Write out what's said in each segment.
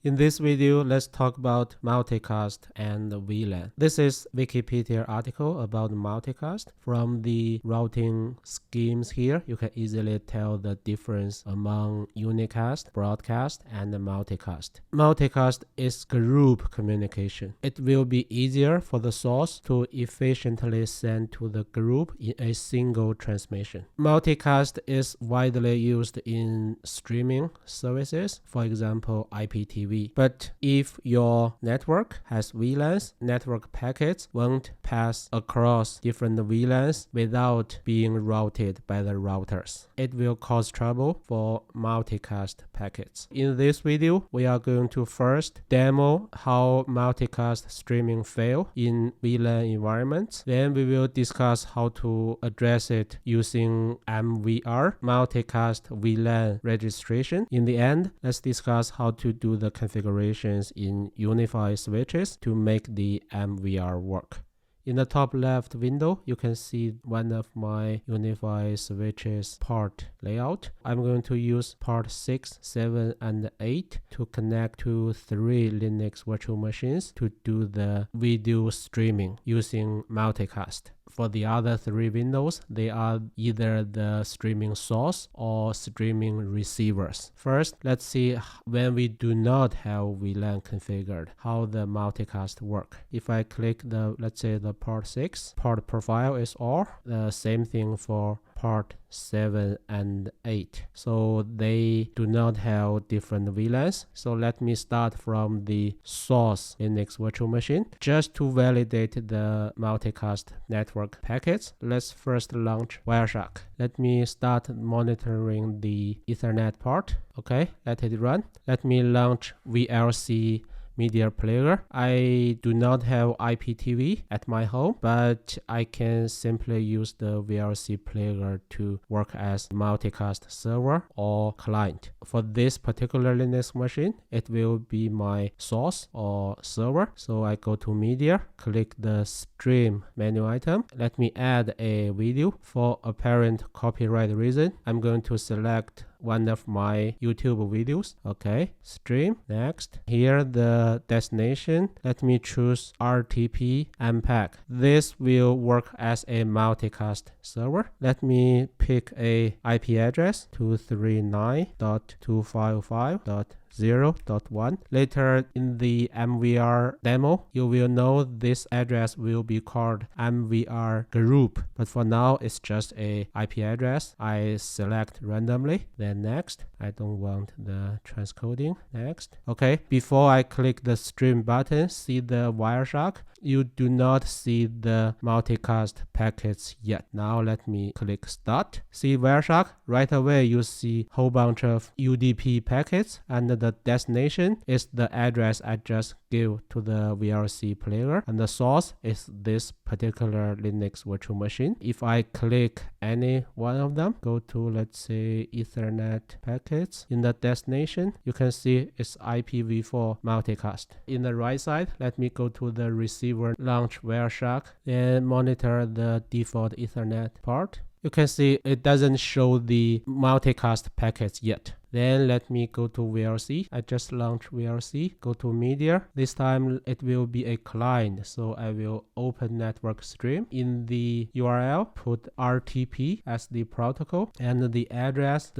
In this video, let's talk about multicast and VLAN. This is Wikipedia article about multicast. From the routing schemes here, you can easily tell the difference among unicast, broadcast, and multicast. Multicast is group communication. It will be easier for the source to efficiently send to the group in a single transmission. Multicast is widely used in streaming services, for example, IPTV. But if your network has VLANs, network packets won't pass across different VLANs without being routed by the routers. It will cause trouble for multicast packets. In this video, we are going to first demo how multicast streaming fail in VLAN environments. Then we will discuss how to address it using MVR, multicast VLAN registration. In the end, let's discuss how to do the configurations in UniFi switches to make the MVR work. In the top left window, you can see one of my UniFi switches port layout. I'm going to use port 6, 7, and 8 to connect to 3 Linux virtual machines to do the video streaming using multicast. For the other 3 windows, they are either the streaming source or streaming receivers. First, let's see when we do not have VLAN configured, how the multicast work. If I click let's say the port 6, port profile is all. The same thing for port 7 and 8. So they do not have different VLANs. So let me start from the source Linux virtual machine. Just to validate the multicast network packets, let's first launch Wireshark. Let me start monitoring the Ethernet port. Okay, let it run. Let me launch VLC media player. I do not have IPTV at my home, but I can simply use the VLC player to work as multicast server or client. For this particular Linux machine, it will be my source or server. So I go to media, click the stream menu item. Let me add a video. For apparent copyright reason, I'm going to select one of my YouTube videos. Okay, stream. Next, here the destination. Let me choose RTP MPEG. This will work as a multicast server. Let me pick a IP address 239.255.0.1. Later in the MVR demo, you will know this address will be called MVR group, but for now it's just a IP address. I select randomly. Then next, I don't want the transcoding. Next. Okay, before I click the stream button, see the Wireshark. You do not see the multicast packets yet. Now let me click start. See Wireshark, right away you see whole bunch of UDP packets, and the destination is the address I just gave to the VLC player, and the source is this particular Linux virtual machine. If I click any one of them, go to let's say Ethernet packets, in the destination you can see it's IPv4 multicast. In the right side, let me go to the receiver, launch Wireshark, and monitor the default Ethernet port. You can see it doesn't show the multicast packets yet. Then let me go to VLC. I just launched VLC. Go to media. This time it will be a client. So I will open network stream. In the URL, put RTP as the protocol and the address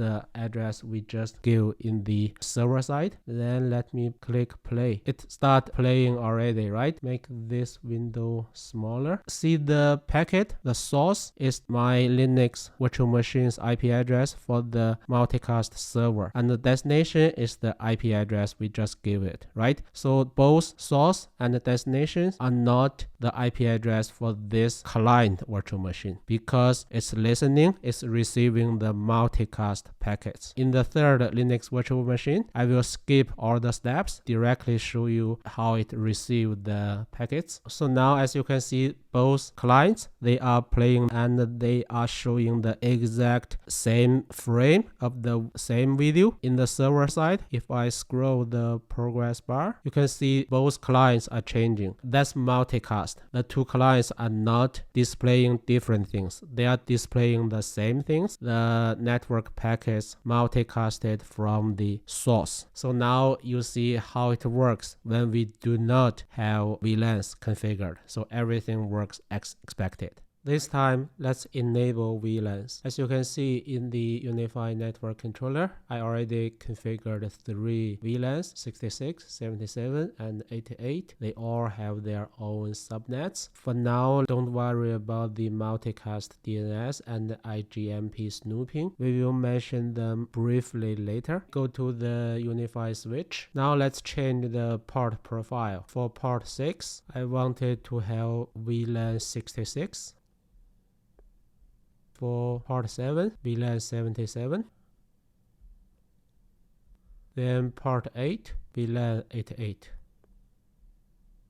we just gave in the server side. Then let me click play. It start playing already, right? Make this window smaller. See the packet, the source is my Linux virtual machine's IP address for the multicast server. And the destination is the IP address we just gave it, right? So both source and the destinations are not the IP address for this client virtual machine because it's listening, it's receiving the multicast packets. In the third Linux virtual machine, I will skip all the steps, directly show you how it received the packets. So now as you can see, both clients, they are playing and they are showing the exact same frame of the same video in the server side. If I scroll the progress bar, you can see both clients are changing. That's multicast. The two clients are not displaying different things. They are displaying the same things. The network packets multicasted from the source. So now you see how it works when we do not have VLANs configured. So everything works as expected. This time, let's enable VLANs. As you can see in the UniFi network controller, I already configured 3 VLANs, 66, 77, and 88. They all have their own subnets. For now, don't worry about the Multicast DNS and the IGMP snooping. We will mention them briefly later. Go to the UniFi switch. Now let's change the port profile. For port 6, I wanted to have VLAN 66. For port 7, VLAN 77. Then port 8, VLAN 88.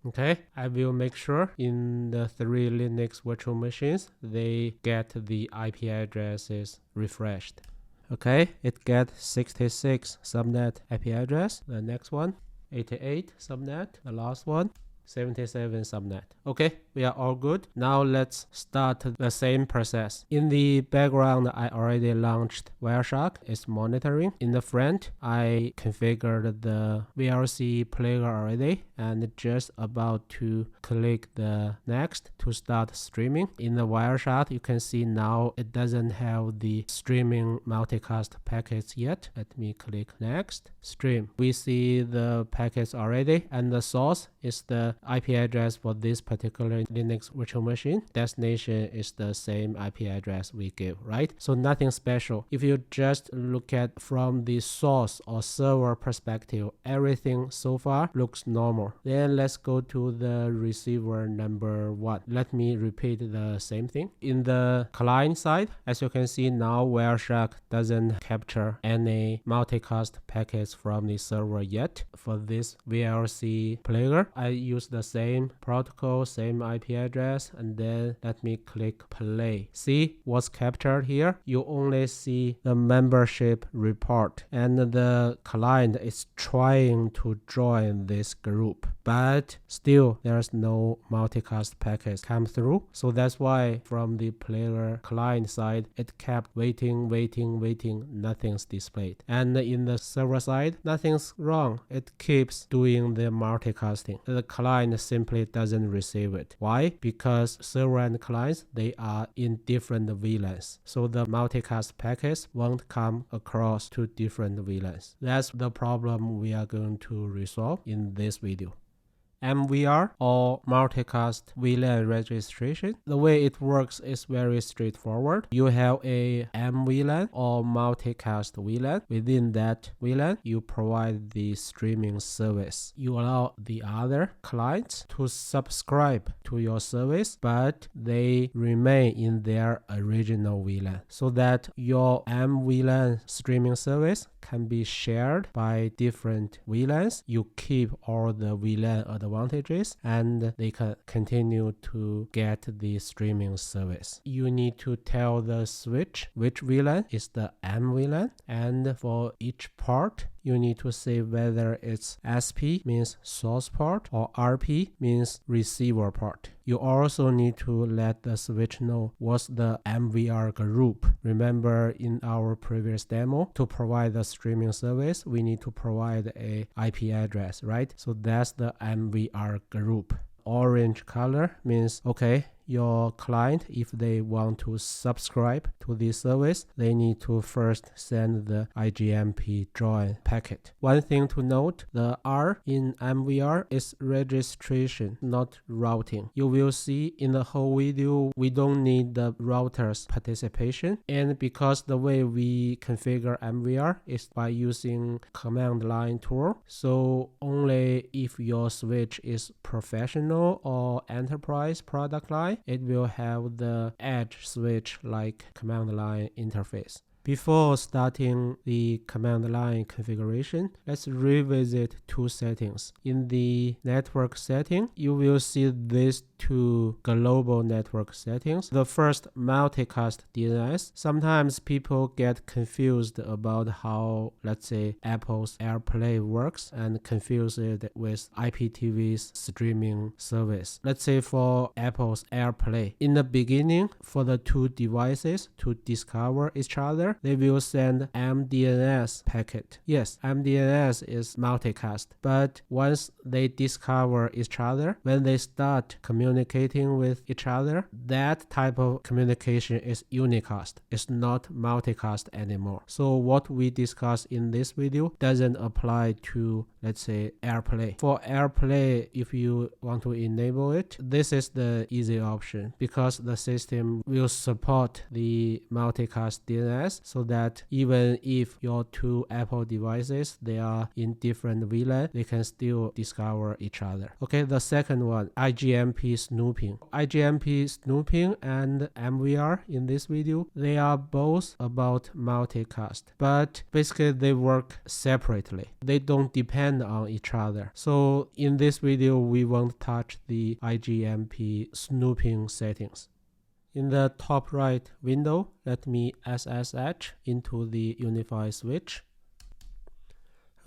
Okay, I will make sure in the 3 Linux virtual machines, they get the IP addresses refreshed. Okay, it gets 66 subnet IP address. The next one, 88 subnet. The last one, 77 subnet. Okay, we are all good. Now let's start the same process. In the background, I already launched Wireshark. It's monitoring. In the front, I configured the VLC player already and just about to click the next to start streaming. In the Wireshark, you can see now it doesn't have the streaming multicast packets yet. Let me click next. Stream. We see the packets already, and the source is the IP address for this particular Linux virtual machine. Destination is the same IP address we give, right? So nothing special. If you just look at from the source or server perspective, everything so far looks normal. Then let's go to the receiver number 1. Let me repeat the same thing. In the client side, as you can see now, Wireshark doesn't capture any multicast packets from the server yet. For this VLC player, I use the same protocol, same IP address, and then let me click play. See what's captured here? You only see the membership report, and the client is trying to join this group, but still there's no multicast packets come through. So that's why from the player client side, it kept waiting, nothing's displayed. And in the server side, nothing's wrong. It keeps doing the multicasting. The client simply doesn't receive it. Why? Because server and clients, they are in different VLANs. So the multicast packets won't come across to different VLANs. That's the problem we are going to resolve in this video. MVR or Multicast VLAN registration. The way it works is very straightforward. You have a MVLAN or Multicast VLAN. Within that VLAN, you provide the streaming service. You allow the other clients to subscribe to your service, but they remain in their original VLAN, so that your MVLAN streaming service can be shared by different VLANs. You keep all the VLAN advantages and they can continue to get the streaming service. You need to tell the switch which VLAN is the MVLAN, and for each port you need to say whether it's SP means source port or RP means receiver port. You also need to let the switch know what's the MVR group. Remember in our previous demo, to provide the streaming service, we need to provide a IP address, right? So that's the MVR group. Orange color means, okay, your client, if they want to subscribe to this service, they need to first send the IGMP join packet. One thing to note, the R in MVR is registration, not routing. You will see in the whole video, we don't need the router's participation. And because the way we configure MVR is by using command line tool, so only if your switch is professional or enterprise product line, it will have the edge switch like command line interface. Before starting the command line configuration, let's revisit two settings. In the network setting, you will see these two global network settings. The first, Multicast DNS. Sometimes people get confused about how, let's say, Apple's AirPlay works and confuse it with IPTV's streaming service. Let's say for Apple's AirPlay, in the beginning, for the two devices to discover each other, they will send MDNS packet. Yes, MDNS is multicast, but once they discover each other, when they start communicating with each other, that type of communication is unicast. It's not multicast anymore. So what we discussed in this video doesn't apply to, let's say, AirPlay. For AirPlay, if you want to enable it, this is the easy option because the system will support the multicast DNS, so that even if your two Apple devices, they are in different VLAN, they can still discover each other. Okay, the second one, IGMP snooping. IGMP snooping and MVR in this video, they are both about multicast, but basically they work separately. They don't depend on each other. So in this video, we won't touch the IGMP snooping settings. In the top right window, let me SSH into the UniFi switch.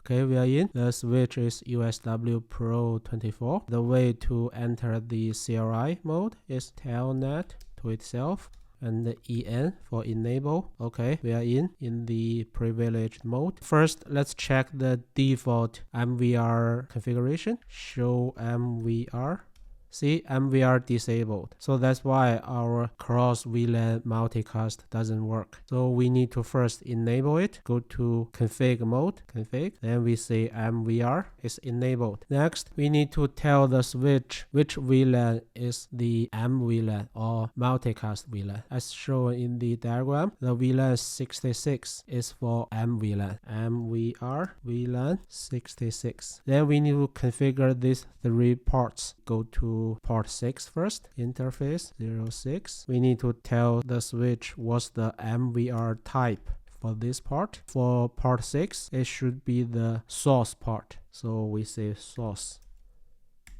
Okay, we are in. The switch is USW Pro 24. The way to enter the CLI mode is telnet to itself and the EN for enable. Okay, we are in the privileged mode. First, let's check the default MVR configuration. Show MVR. See, MVR disabled. So that's why our cross VLAN multicast doesn't work. So we need to first enable it. Go to config mode, config. Then we say MVR is enabled. Next, we need to tell the switch which VLAN is the MVLAN or multicast VLAN. As shown in the diagram, the VLAN 66 is for MVLAN. MVR VLAN 66. Then we need to configure these three ports. Go to port 6 first, interface 06. We need to tell the switch what's the MVR type for this part. For port 6, it should be the source part. So we say source.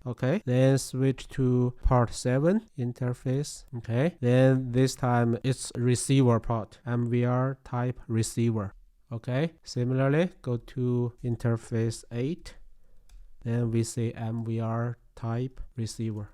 Okay, then switch to port 7, interface. Okay, then this time it's receiver port, MVR type receiver. Okay, similarly, go to interface 8. Then we say MVR type receiver.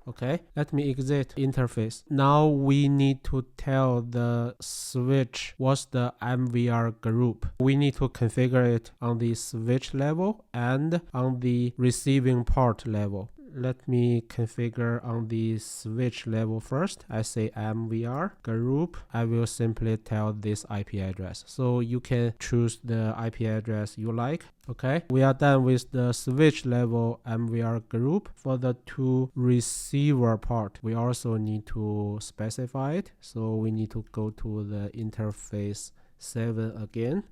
Okay, let me exit interface. Now we need to tell the switch what's the MVR group. We need to configure it on the switch level and on the receiving port level. Let me configure on the switch level first. I say MVR group. I will simply tell this IP address. So you can choose the IP address you like. Okay, we are done with the switch level MVR group. For the two receiver part, we also need to specify it. So we need to go to the interface 7 again.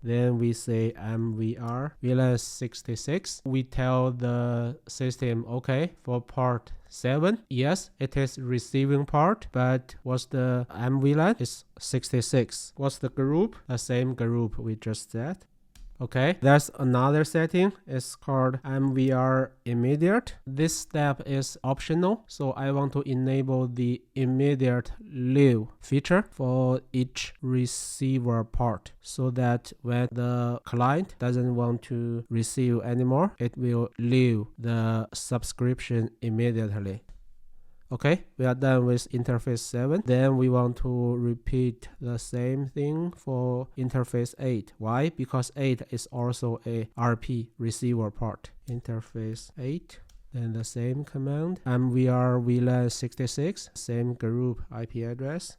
Then we say MVR VLAN 66. We tell the system, okay, for port 7, yes, it is receiving part, but what's the MVLAN? It's 66. What's the group? The same group we just said. Okay, there's another setting. It's called MVR immediate. This step is optional, so I want to enable the immediate leave feature for each receiver part, so that when the client doesn't want to receive anymore, it will leave the subscription immediately. Okay, we are done with interface 7. Then we want to repeat the same thing for interface 8. Why? Because 8 is also a RP receiver part. Interface 8. Then the same command. MVR VLAN 66. Same group IP address.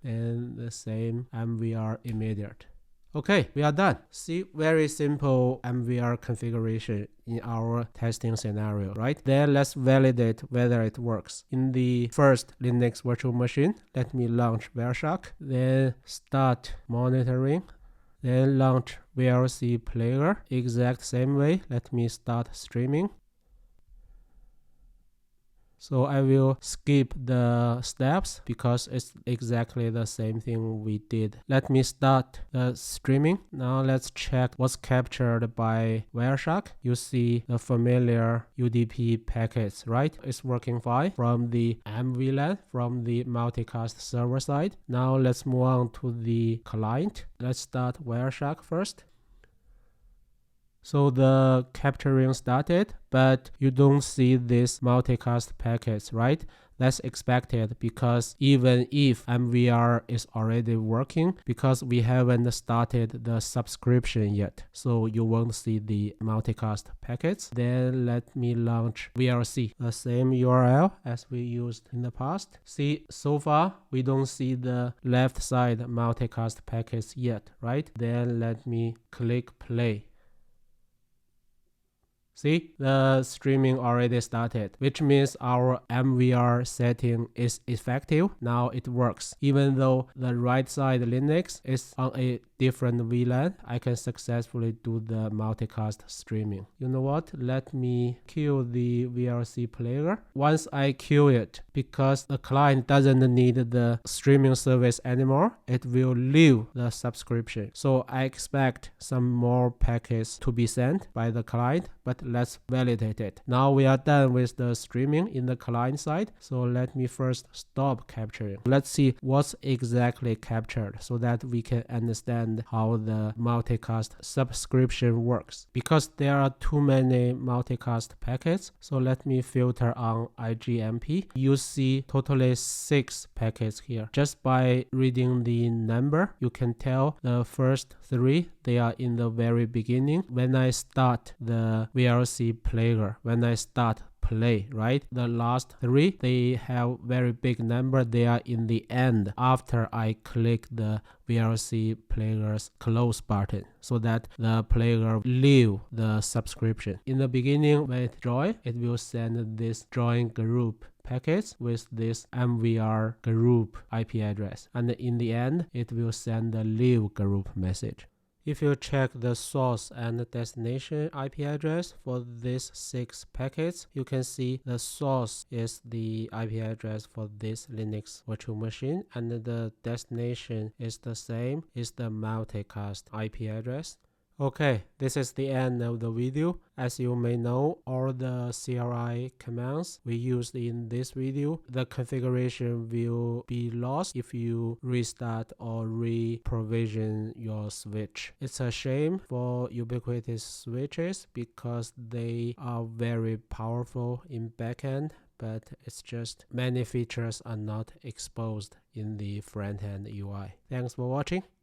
And the same MVR immediate. Okay, we are done. See, very simple MVR configuration in our testing scenario, right? Then let's validate whether it works. In the first Linux virtual machine, let me launch Wireshark, then start monitoring, then launch VLC player. Exact same way, let me start streaming. So I will skip the steps because it's exactly the same thing we did. Let me start the streaming. Now let's check what's captured by Wireshark. You see the familiar UDP packets, right? It's working fine from the MVLAN, from the multicast server side. Now let's move on to the client. Let's start Wireshark first. So the capturing started, but you don't see this multicast packets, right? That's expected because even if MVR is already working, because we haven't started the subscription yet, so you won't see the multicast packets. Then let me launch VLC, the same URL as we used in the past. See, so far we don't see the left side multicast packets yet, right? Then let me click play. See, the streaming already started, which means our MVR setting is effective. Now it works. Even though the right side Linux is on a different VLAN, I can successfully do the multicast streaming. You know what? Let me kill the VLC player. Once I kill it, because the client doesn't need the streaming service anymore, it will leave the subscription. So I expect some more packets to be sent by the client, but let's validate it. Now we are done with the streaming in the client side. So let me first stop capturing. Let's see what's exactly captured so that we can understand how the multicast subscription works. Because there are too many multicast packets, so let me filter on IGMP. You see totally 6 packets here. Just by reading the number, you can tell the first 3, they are in the very beginning. When I start the VLC player, when I start play, right? The last 3, they have very big number. They are in the end after I click the VLC player's close button so that the player leave the subscription. In the beginning, when it join, it will send this join group packets with this MVR group IP address. And in the end, it will send the leave group message. If you check the source and destination IP address for these 6 packets, you can see the source is the IP address for this Linux virtual machine, and the destination is the same, is the multicast IP address. Okay, this is the end of the video. As you may know, all the CLI commands we used in this video, the configuration will be lost if you restart or re-provision your switch. It's a shame for Ubiquiti switches because they are very powerful in backend, but it's just many features are not exposed in the front-end UI. Thanks for watching.